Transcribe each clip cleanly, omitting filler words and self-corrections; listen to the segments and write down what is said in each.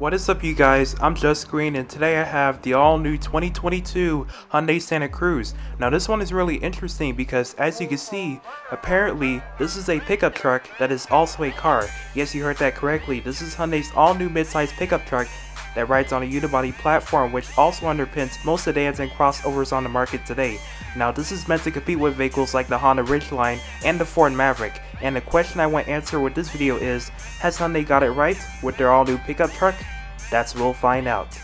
What is up, you guys? I'm JustGreene, and today I have the all-new 2022 Hyundai Santa Cruz. Now this one is really interesting because, as you can see, apparently this is a pickup truck that is also a car. Yes, you heard that correctly. This is Hyundai's all-new midsize pickup truck that rides on a unibody platform, which also underpins most sedans and crossovers on the market today. Now this is meant to compete with vehicles like the Honda Ridgeline and the Ford Maverick, and the question I want to answer with this video is, has Hyundai got it right with their all-new pickup truck? That's what we'll find out.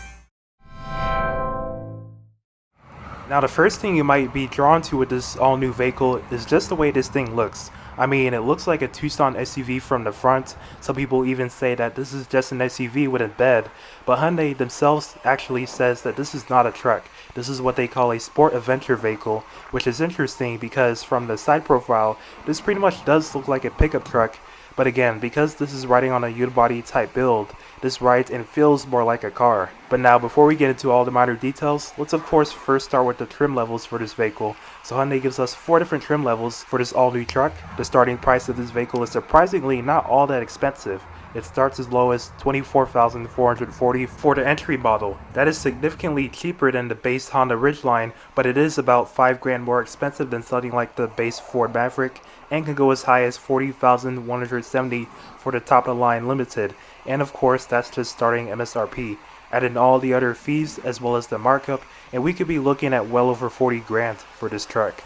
Now the first thing you might be drawn to with this all-new vehicle is just the way this thing looks. I mean, it looks like a Tucson SUV from the front. Some people even say that this is just an SUV with a bed, but Hyundai themselves actually says that this is not a truck. This is what they call a sport adventure vehicle, which is interesting because from the side profile, this pretty much does look like a pickup truck. But again, because this is riding on a unibody type build, this rides and feels more like a car. But now, before we get into all the minor details, let's of course first start with the trim levels for this vehicle. So Hyundai gives us 4 different trim levels for this all-new truck. The starting price of this vehicle is surprisingly not all that expensive. It starts as low as $24,440 for the entry model. That is significantly cheaper than the base Honda Ridgeline, but it is about $5,000 more expensive than something like the base Ford Maverick, and can go as high as $40,170 for the top of the line limited. And of course, that's just starting MSRP. Add in all the other fees as well as the markup, and we could be looking at well over $40,000 for this truck.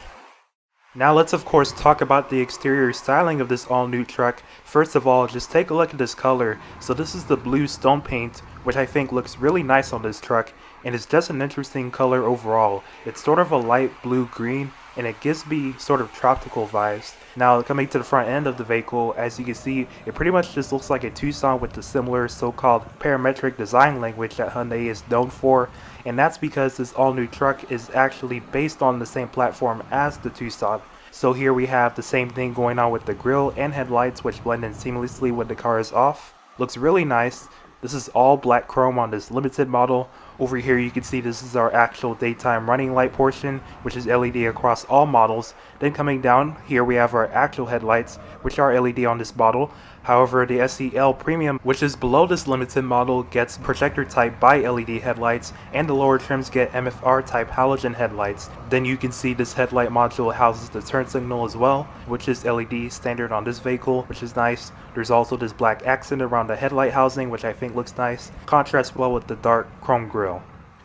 Now let's of course talk about the exterior styling of this all-new truck. First of all, just take a look at this color. So this is the blue stone paint, which I think looks really nice on this truck, and it's just an interesting color overall. It's sort of a light blue green, and it gives me sort of tropical vibes. Now coming to the front end of the vehicle, as you can see, it pretty much just looks like a Tucson with the similar so-called parametric design language that Hyundai is known for, and that's because this all-new truck is actually based on the same platform as the Tucson. So here we have the same thing going on with the grille and headlights, which blend in seamlessly when the car is off. Looks really nice. This is all black chrome on this limited model. Over here you can see this is our actual daytime running light portion, which is LED across all models. Then coming down here we have our actual headlights, which are LED on this model. However, the SEL Premium, which is below this limited model, gets projector type bi-LED headlights, and the lower trims get MFR type halogen headlights. Then you can see this headlight module houses the turn signal as well, which is LED standard on this vehicle, which is nice. There's also this black accent around the headlight housing, which I think looks nice. Contrasts well with the dark chrome grille.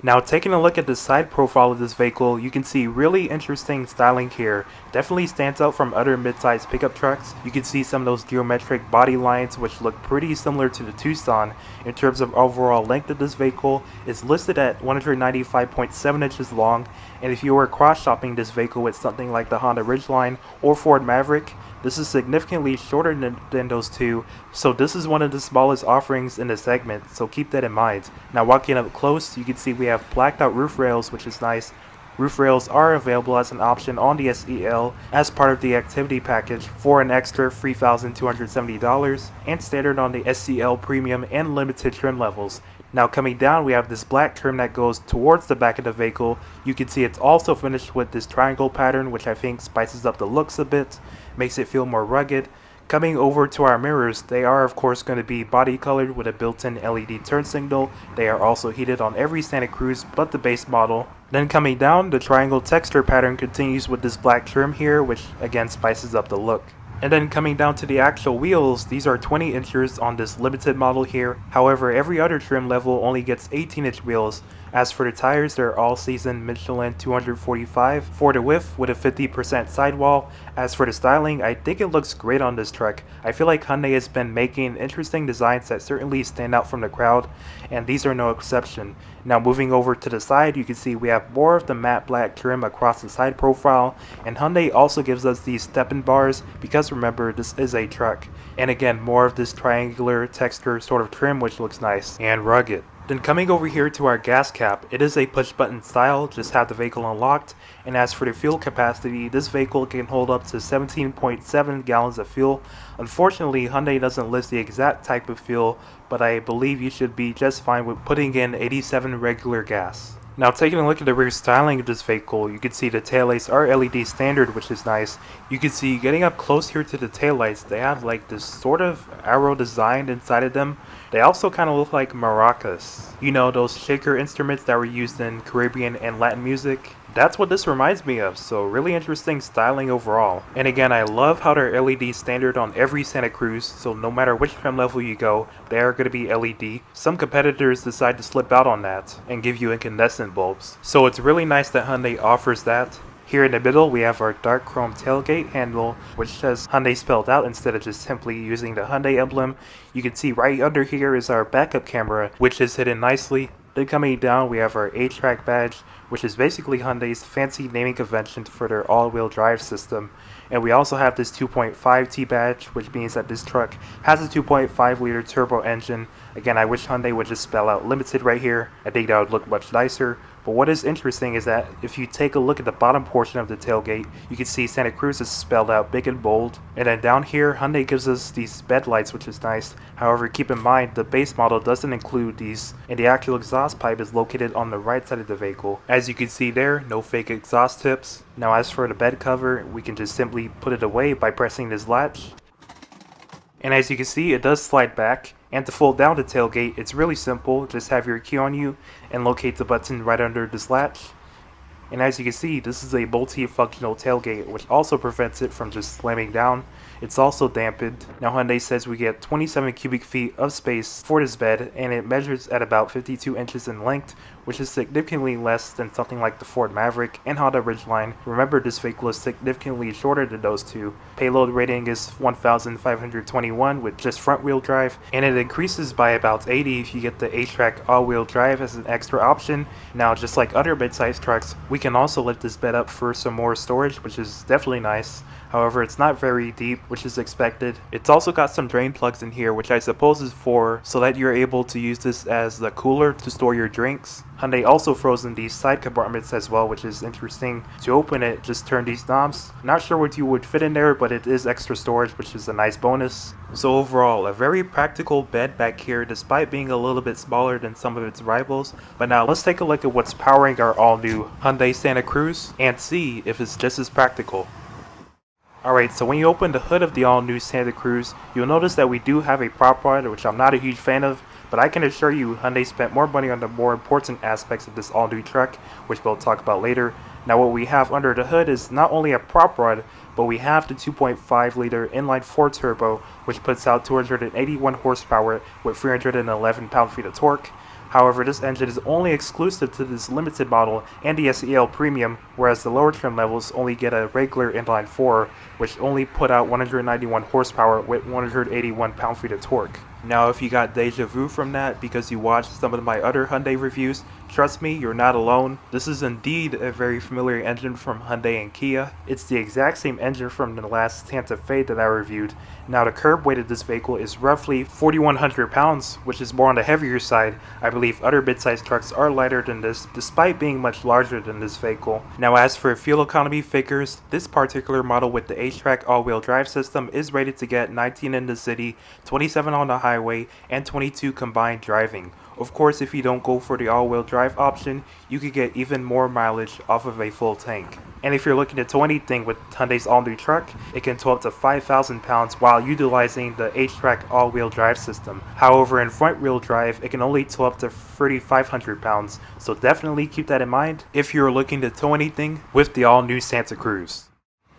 Now taking a look at the side profile of this vehicle, you can see really interesting styling here. Definitely stands out from other mid-size pickup trucks. You can see some of those geometric body lines which look pretty similar to the Tucson. In terms of overall length of this vehicle, it's listed at 195.7 inches long, and if you were cross-shopping this vehicle with something like the Honda Ridgeline or Ford Maverick, this is significantly shorter than those two, so this is one of the smallest offerings in the segment, so keep that in mind. Now walking up close, you can see we have blacked out roof rails, which is nice. Roof rails are available as an option on the SEL as part of the activity package for an extra $3,270, and standard on the SEL Premium and Limited trim levels. Now coming down, we have this black trim that goes towards the back of the vehicle. You can see it's also finished with this triangle pattern, which I think spices up the looks a bit, makes it feel more rugged. Coming over to our mirrors, they are of course going to be body colored with a built-in LED turn signal. They are also heated on every Santa Cruz but the base model. Then coming down, the triangle texture pattern continues with this black trim here, which again spices up the look. And then coming down to the actual wheels, these are 20 inches on this limited model here. However, every other trim level only gets 18-inch wheels. As for the tires, they're all-season Michelin 245 for the width with a 50% sidewall. As for the styling, I think it looks great on this truck. I feel like Hyundai has been making interesting designs that certainly stand out from the crowd, and these are no exception. Now moving over to the side, you can see we have more of the matte black trim across the side profile, and Hyundai also gives us these step-in bars because remember, this is a truck. And again, more of this triangular texture sort of trim, which looks nice and rugged. Then coming over here to our gas cap, it is a push button style, just have the vehicle unlocked. And as for the fuel capacity, this vehicle can hold up to 17.7 gallons of fuel. Unfortunately, Hyundai doesn't list the exact type of fuel, but I believe you should be just fine with putting in 87 regular gas. Now taking a look at the rear styling of this vehicle, you can see the taillights are LED standard, which is nice. You can see getting up close here to the taillights, they have like this sort of arrow design inside of them. They also kind of look like maracas. You know, those shaker instruments that were used in Caribbean and Latin music? That's what this reminds me of, so really interesting styling overall. And again, I love how they're LED standard on every Santa Cruz, so no matter which trim level you go, they are going to be LED. Some competitors decide to slip out on that and give you incandescent bulbs. So it's really nice that Hyundai offers that. Here in the middle, we have our dark chrome tailgate handle, which says Hyundai spelled out instead of just simply using the Hyundai emblem. You can see right under here is our backup camera, which is hidden nicely. Then coming down, we have our A-Track badge, which is basically Hyundai's fancy naming convention for their all-wheel drive system. And we also have this 2.5T badge, which means that this truck has a 2.5 liter turbo engine. Again, I wish Hyundai would just spell out limited right here. I think that would look much nicer. But what is interesting is that if you take a look at the bottom portion of the tailgate, you can see Santa Cruz is spelled out big and bold. And then down here, Hyundai gives us these bed lights, which is nice. However, keep in mind, the base model doesn't include these, and the actual exhaust pipe is located on the right side of the vehicle. As you can see there, no fake exhaust tips. Now as for the bed cover, we can just simply put it away by pressing this latch. And as you can see, it does slide back. And to fold down the tailgate, it's really simple. Just have your key on you and locate the button right under this latch. And as you can see, this is a multi-functional tailgate, which also prevents it from just slamming down. It's also dampened. Now Hyundai says we get 27 cubic feet of space for this bed, and it measures at about 52 inches in length, which is significantly less than something like the Ford Maverick and Honda Ridgeline. Remember, this vehicle is significantly shorter than those two. Payload rating is 1,521 with just front wheel drive, and it increases by about 80 if you get the A-Track all-wheel drive as an extra option. Now, just like other mid-sized trucks, we can also lift this bed up for some more storage, which is definitely nice. However, it's not very deep, which is expected. It's also got some drain plugs in here, which I suppose is for so that you're able to use this as the cooler to store your drinks. Hyundai also froze in these side compartments as well, which is interesting. To open it, just turn these knobs. Not sure what you would fit in there, but it is extra storage, which is a nice bonus. So overall, a very practical bed back here, despite being a little bit smaller than some of its rivals. But now let's take a look at what's powering our all-new Hyundai Santa Cruz and see if it's just as practical. Alright, so when you open the hood of the all-new Santa Cruz, you'll notice that we do have a prop rod, which I'm not a huge fan of, but I can assure you Hyundai spent more money on the more important aspects of this all-new truck, which we'll talk about later. Now what we have under the hood is not only a prop rod, but we have the 2.5 liter inline 4 turbo, which puts out 281 horsepower with 311 pound-feet of torque. However, this engine is only exclusive to this limited model and the SEL Premium, whereas the lower trim levels only get a regular inline 4, which only put out 191 horsepower with 181 pound-feet of torque. Now, if you got deja vu from that because you watched some of my other Hyundai reviews, trust me, you're not alone. This is indeed a very familiar engine from Hyundai and Kia. It's the exact same engine from the last Santa Fe that I reviewed. Now, the curb weight of this vehicle is roughly 4,100 pounds, which is more on the heavier side. I believe other mid-sized trucks are lighter than this, despite being much larger than this vehicle. Now, as for fuel economy figures, this particular model with the H-Track all-wheel drive system is rated to get 19 in the city, 27 on the highway, and 22 combined driving. Of course, if you don't go for the all-wheel drive option, you could get even more mileage off of a full tank. And if you're looking to tow anything with Hyundai's all-new truck, it can tow up to 5,000 pounds while utilizing the H-Track all-wheel drive system. However, in front-wheel drive, it can only tow up to 3,500 pounds, so definitely keep that in mind if you're looking to tow anything with the all-new Santa Cruz.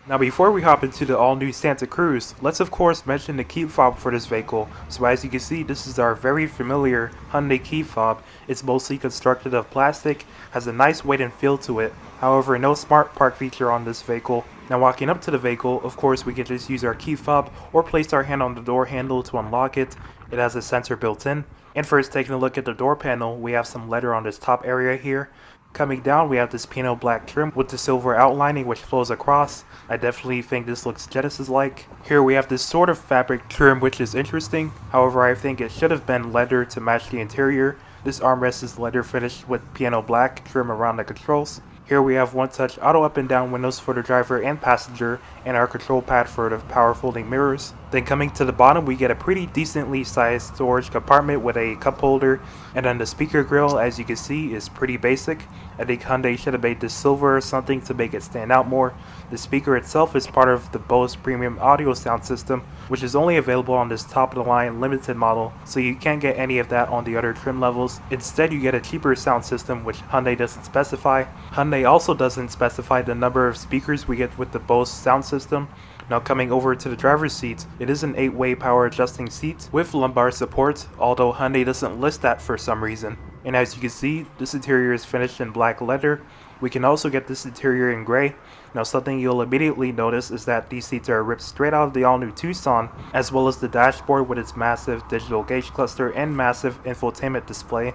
Now before we hop into the all-new Santa Cruz, let's of course mention the key fob for this vehicle. So as you can see, this is our very familiar Hyundai key fob. It's mostly constructed of plastic, has a nice weight and feel to it. However, no smart park feature on this vehicle. Now walking up to the vehicle, of course we can just use our key fob or place our hand on the door handle to unlock it. It has a sensor built in. And first, taking a look at the door panel, we have some leather on this top area here. Coming down, we have this piano black trim with the silver outlining which flows across. I definitely think this looks Genesis-like. Here we have this sort of fabric trim which is interesting. However, I think it should have been leather to match the interior. This armrest is leather finished with piano black trim around the controls. Here we have one-touch auto up and down windows for the driver and passenger, and our control pad for the power folding mirrors. Then coming to the bottom, we get a pretty decently sized storage compartment with a cup holder, and then the speaker grill, as you can see, is pretty basic. I think Hyundai should have made this silver or something to make it stand out more. The speaker itself is part of the Bose premium audio sound system, which is only available on this top of the line limited model, so you can't get any of that on the other trim levels. Instead, you get a cheaper sound system, which Hyundai doesn't specify. Hyundai also doesn't specify the number of speakers we get with the Bose sound system. Now coming over to the driver's seat, it is an 8-way power adjusting seat with lumbar support, although Hyundai doesn't list that for some reason. And as you can see, this interior is finished in black leather. We can also get this interior in gray. Now something you'll immediately notice is that these seats are ripped straight out of the all-new Tucson, as well as the dashboard with its massive digital gauge cluster and massive infotainment display.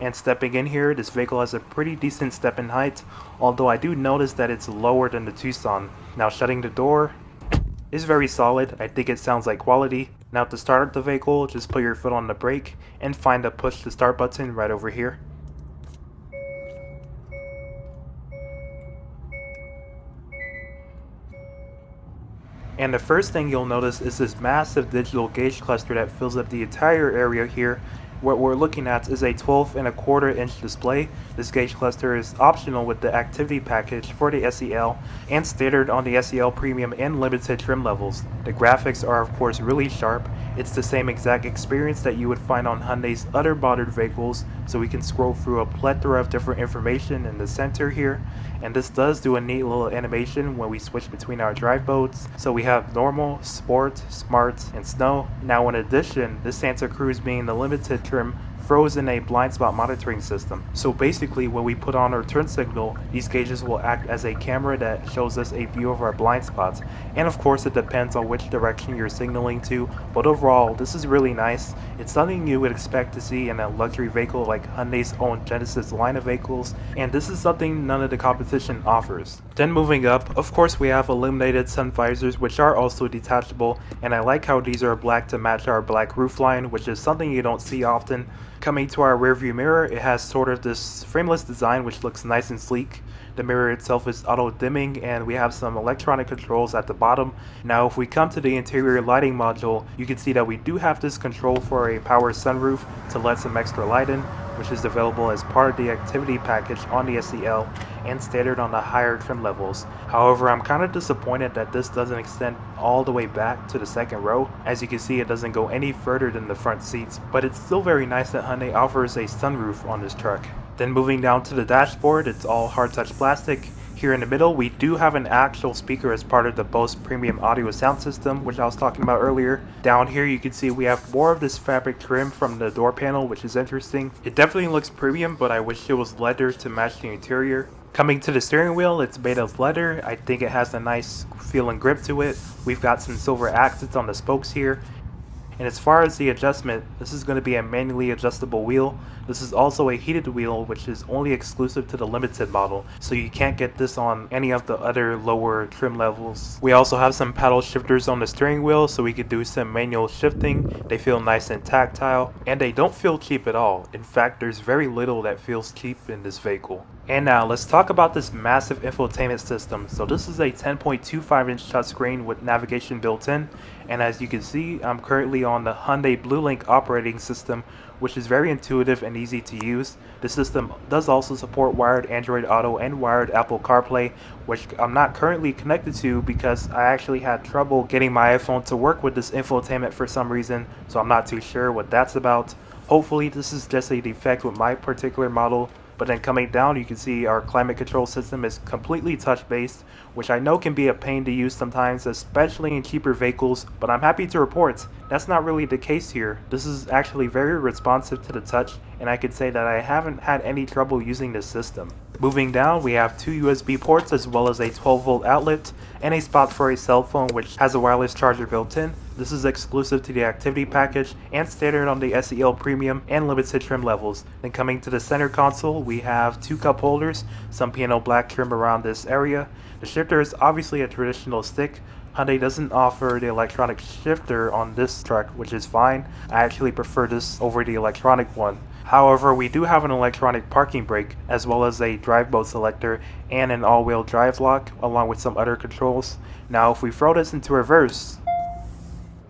And stepping in here, this vehicle has a pretty decent step in height, although I do notice that it's lower than the Tucson. Now shutting the door is very solid. I think it sounds like quality. Now to start the vehicle, just put your foot on the brake and find the push to start button right over here. And the first thing you'll notice is this massive digital gauge cluster that fills up the entire area here. What we're looking at is a 12.25-inch display. This gauge cluster is optional with the activity package for the SEL and standard on the SEL Premium and Limited trim levels. The graphics are of course really sharp. It's the same exact experience that you would find on Hyundai's other modern vehicles, so we can scroll through a plethora of different information in the center here. And this does do a neat little animation when we switch between our drive modes. So we have normal, sport, smart, and snow. Now in addition, this Santa Cruz being the limited trim throws in a blind spot monitoring system. So basically when we put on our turn signal, these gauges will act as a camera that shows us a view of our blind spots. And of course it depends on which direction you're signaling to, but overall this is really nice. It's something you would expect to see in a luxury vehicle like Hyundai's own Genesis line of vehicles, and this is something none of the competition offers. Then moving up, of course we have illuminated sun visors, which are also detachable, and I like how these are black to match our black roofline, which is something you don't see often. Coming to our rearview mirror, it has sort of this frameless design which looks nice and sleek. The mirror itself is auto dimming, and we have some electronic controls at the bottom. Now if we come to the interior lighting module, you can see that we do have this control for a power sunroof to let some extra light in, which is available as part of the activity package on the SEL and standard on the higher trim levels. However, I'm kind of disappointed that this doesn't extend all the way back to the second row. As you can see, it doesn't go any further than the front seats, but it's still very nice that Hyundai offers a sunroof on this truck. Then moving down to the dashboard, it's all hard touch plastic. Here in the middle, we do have an actual speaker as part of the Bose premium audio sound system, which I was talking about earlier. Down here you can see we have more of this fabric trim from the door panel, which is interesting. It definitely looks premium, but I wish it was leather to match the interior. Coming to the steering wheel, it's made of leather. I think it has a nice feel and grip to it. We've got some silver accents on the spokes here. And as far as the adjustment, this is going to be a manually adjustable wheel. This is also a heated wheel, which is only exclusive to the limited model, so you can't get this on any of the other lower trim levels. We also have some paddle shifters on the steering wheel, so we could do some manual shifting. They feel nice and tactile, and they don't feel cheap at all. In fact, there's very little that feels cheap in this vehicle. And now let's talk about this massive infotainment system. So this is a 10.25-inch touchscreen with navigation built in, and as you can see, I'm currently on the Hyundai BlueLink operating system, which is very intuitive and easy to use. The system does also support wired Android Auto and wired Apple CarPlay, which I'm not currently connected to because I actually had trouble getting my iPhone to work with this infotainment for some reason, so I'm not too sure what that's about. Hopefully this is just a defect with my particular model. But then coming down, you can see our climate control system is completely touch-based, which I know can be a pain to use sometimes, especially in cheaper vehicles, but I'm happy to report that's not really the case here. This is actually very responsive to the touch, and I could say that I haven't had any trouble using this system. Moving down, we have two USB ports as well as a 12-volt outlet and a spot for a cell phone which has a wireless charger built in. This is exclusive to the activity package and standard on the SEL Premium and Limited trim levels. Then coming to the center console, we have two cup holders, some piano black trim around this area. The shifter is obviously a traditional stick. Hyundai doesn't offer the electronic shifter on this truck, which is fine. I actually prefer this over the electronic one. However, we do have an electronic parking brake, as well as a drive mode selector and an all-wheel drive lock, along with some other controls. Now if we throw this into reverse,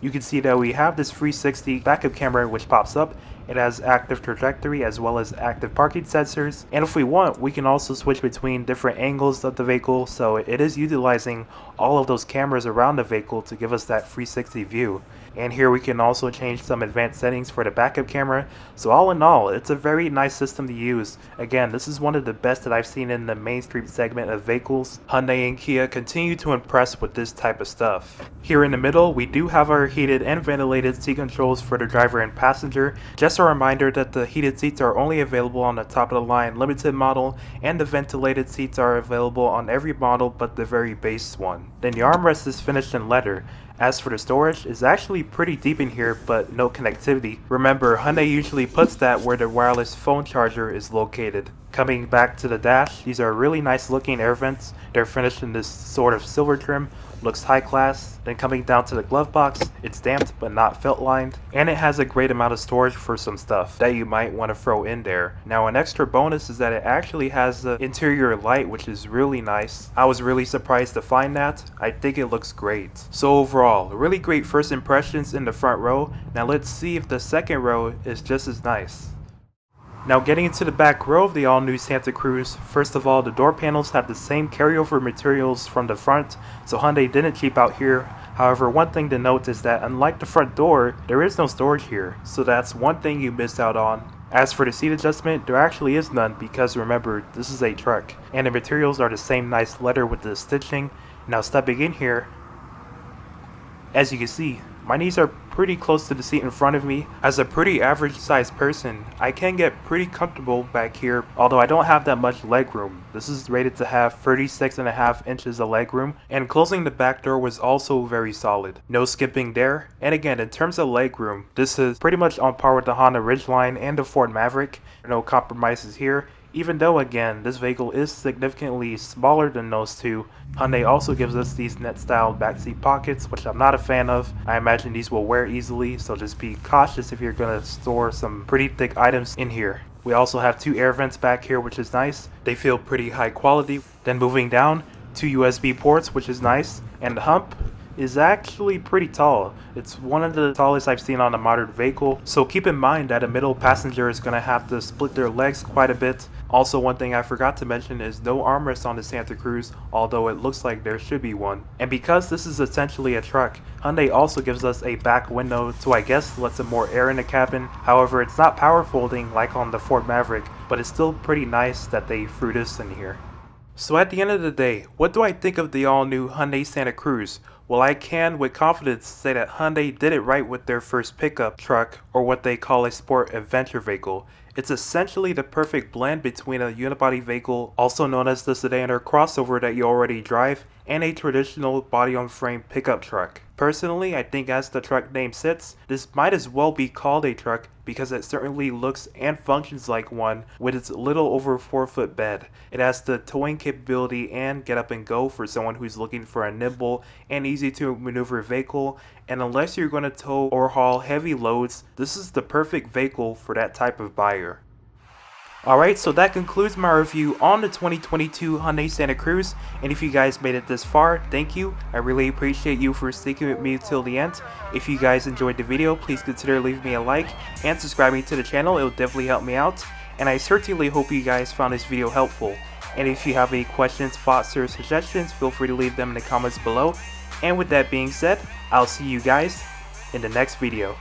you can see that we have this 360 backup camera which pops up. It has active trajectory as well as active parking sensors, and if we want, we can also switch between different angles of the vehicle, so it is utilizing all of those cameras around the vehicle to give us that 360 view. And here we can also change some advanced settings for the backup camera. So all in all, it's a very nice system to use. Again, this is one of the best that I've seen in the mainstream segment of vehicles. Hyundai and Kia continue to impress with this type of stuff. Here in the middle, we do have our heated and ventilated seat controls for the driver and passenger. Just a reminder that the heated seats are only available on the top of the line limited model, and the ventilated seats are available on every model but the very base one. Then the armrest is finished in leather. As for the storage, it's actually pretty deep in here, but no connectivity. Remember, Hyundai usually puts that where the wireless phone charger is located. Coming back to the dash, these are really nice looking air vents. They're finished in this sort of silver trim, looks high class. Then coming down to the glove box, it's damped but not felt lined, and it has a great amount of storage for some stuff that you might want to throw in there. Now an extra bonus is that it actually has the interior light, which is really nice. I was really surprised to find that. I think it looks great. So overall, really great first impressions in the front row. Now let's see if the second row is just as nice. Now getting into the back row of the all-new Santa Cruz, first of all, the door panels have the same carryover materials from the front, so Hyundai didn't cheap out here. However, one thing to note is that unlike the front door, there is no storage here, so that's one thing you missed out on. As for the seat adjustment, there actually is none because remember, this is a truck, and the materials are the same nice leather with the stitching. Now stepping in here, as you can see, my knees are pretty close to the seat in front of me. As a pretty average sized person, I can get pretty comfortable back here, although I don't have that much leg room. This is rated to have 36.5 inches of leg room, and closing the back door was also very solid. No skipping there, and again, in terms of leg room, this is pretty much on par with the Honda Ridgeline and the Ford Maverick. No compromises here. Even though again, this vehicle is significantly smaller than those two, Hyundai also gives us these net style backseat pockets, which I'm not a fan of. I imagine these will wear easily, so just be cautious if you're going to store some pretty thick items in here. We also have two air vents back here, which is nice. They feel pretty high quality. Then moving down, two USB ports, which is nice, and the hump is actually pretty tall. It's one of the tallest I've seen on a modern vehicle, so keep in mind that a middle passenger is going to have to split their legs quite a bit. Also, one thing I forgot to mention is no armrest on the Santa Cruz, although it looks like there should be one. And because this is essentially a truck, Hyundai also gives us a back window to I guess let some more air in the cabin. However, it's not power folding like on the Ford Maverick, but it's still pretty nice that they threw this in here. So at the end of the day, what do I think of the all-new Hyundai Santa Cruz? Well, I can with confidence say that Hyundai did it right with their first pickup truck, or what they call a sport adventure vehicle. It's essentially the perfect blend between a unibody vehicle, also known as the sedan or crossover that you already drive, and a traditional body-on-frame pickup truck. Personally, I think as the truck name sits, this might as well be called a truck because it certainly looks and functions like one with its little over 4-foot bed. It has the towing capability and get up and go for someone who's looking for a nimble and easy to maneuver vehicle, and unless you're going to tow or haul heavy loads, this is the perfect vehicle for that type of buyer. Alright, so that concludes my review on the 2022 Hyundai Santa Cruz, and if you guys made it this far, thank you. I really appreciate you for sticking with me till the end. If you guys enjoyed the video, please consider leaving me a like and subscribing to the channel. It will definitely help me out, and I certainly hope you guys found this video helpful. And if you have any questions, thoughts, or suggestions, feel free to leave them in the comments below. And with that being said, I'll see you guys in the next video.